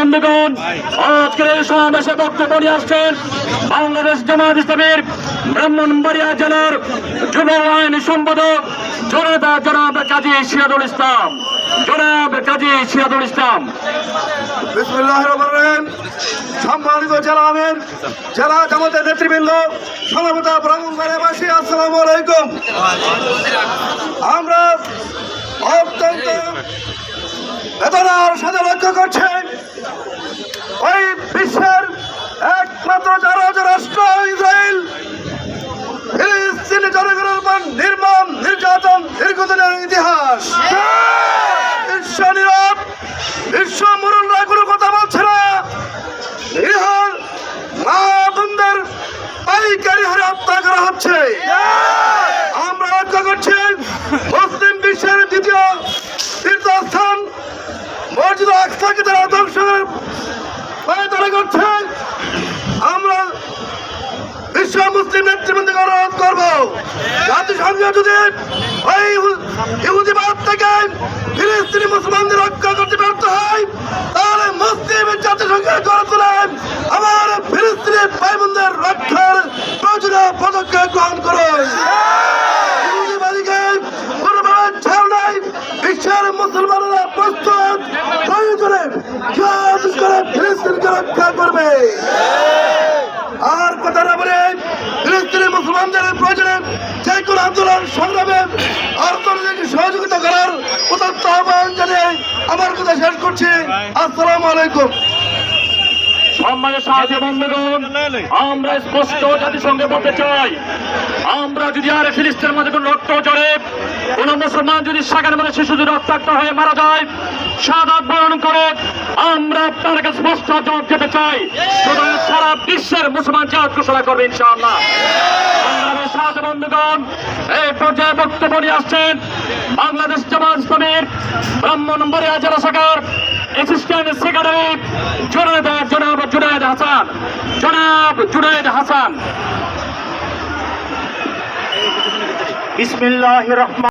বন্ধুগণ, আজকের এই সমাবেশে বক্তব্য নিয়ে আসছেন বাংলাদেশ জামায়াত ইসলামীর ব্রাহ্মণবাড়িয়া জেলার যুব আইন সম্পাদক জনাব কাজী সিরাজুল ইসলাম। বিসমিল্লাহির রহমানির রহিম। সম্মানিত জেলা আমির, জেলা জামাতের নেতৃবৃন্দ, সমবেত ব্রাহ্মণবাড়িয়াবাসী, আসসালামু আলাইকুম। আমরা অত্যন্ত বেদনার সাথে লক্ষ্য করছি ওই বিশ্বের একমাত্র রাষ্ট্র ইসরায়েল ফিলিস্তিনি জনগণের উপর নির্মম নির্যাতন দীর্ঘদিনের ইতিহাস। বিশ্ব মুরুলরা কোনো কথা বলছে না। মা বোনদের পাইকারি হারে হত্যা করা হচ্ছে। আমরা লক্ষ্য করছি মুসলিম বিশ্বের দ্বিতীয় তীর্থস্থান মসজিদ আকসাকে তারা ধ্বংসের পায়তারা করছে। আমরা বিশ্ব মুসলিম নেতৃবৃন্দকে অনুরোধ করবো, জাতিসংঘ যদি ওই ইহুদিবাদ থেকে ফিলিস্তিনি মুসলমানদের রক্ষা করতে ব্যর্থ হয়, তাহলে মুসলিম জাতিসংঘের গড়ে তোলেন আমার ফিলিস্তিনি ভাই বোনদের রক্ষার প্রয়োজনীয় পদক্ষেপ গ্রহণ করুন। ইহুদিবাদীকে কোনোভাবে ছাড় নাই। বিশ্বের মুসলমানেরা প্রস্তুত প্রয়োজনে কাজ করে ফিলিস্তিনকে রক্ষা করবে। আর কথা না বলে ফিলিস্তিনি মুসলমানদের প্রয়োজনে যে কোনো আন্দোলন সংগ্রামে অর্থনৈতিক সহযোগিতা করার উদাত্ত আহ্বান জানিয়ে আমার কথা শেষ করছি। আসসালামু আলাইকুম। সম্মানের সাথে বন্ধুগণ, আমরা স্পষ্ট জাতিসংঘে বলতে চাই, আমরা যদি আর ফিলিস্তিনের মধ্যে কোনো রক্ত ঝরে, কোন মুসলমান যদি সেখানে মধ্যে শিশু যদি রক্তাক্ত হয়ে মারা যায়, শাহাদাত বরণ করে, আমরা আপনার কাছে স্পষ্ট জবাব দিতে চাই। সুতরাং সারা বিশ্বের মুসলমান জিহাদ ঘোষণা করবে ইনশাআল্লাহ। বাংলাদেশ সাথে বন্ধুগণ, এই পর্যায়ে বক্তব্য নিয়ে আসছেন বাংলাদেশ জামায়াত ইসলামীর ব্রাহ্মণবাড়িয়া জেলা শাখার অ্যাসিস্ট্যান্ট সেক্রেটারি জনাব জুনায়েদ হাসান। বিসমিল্লাহির রহমানির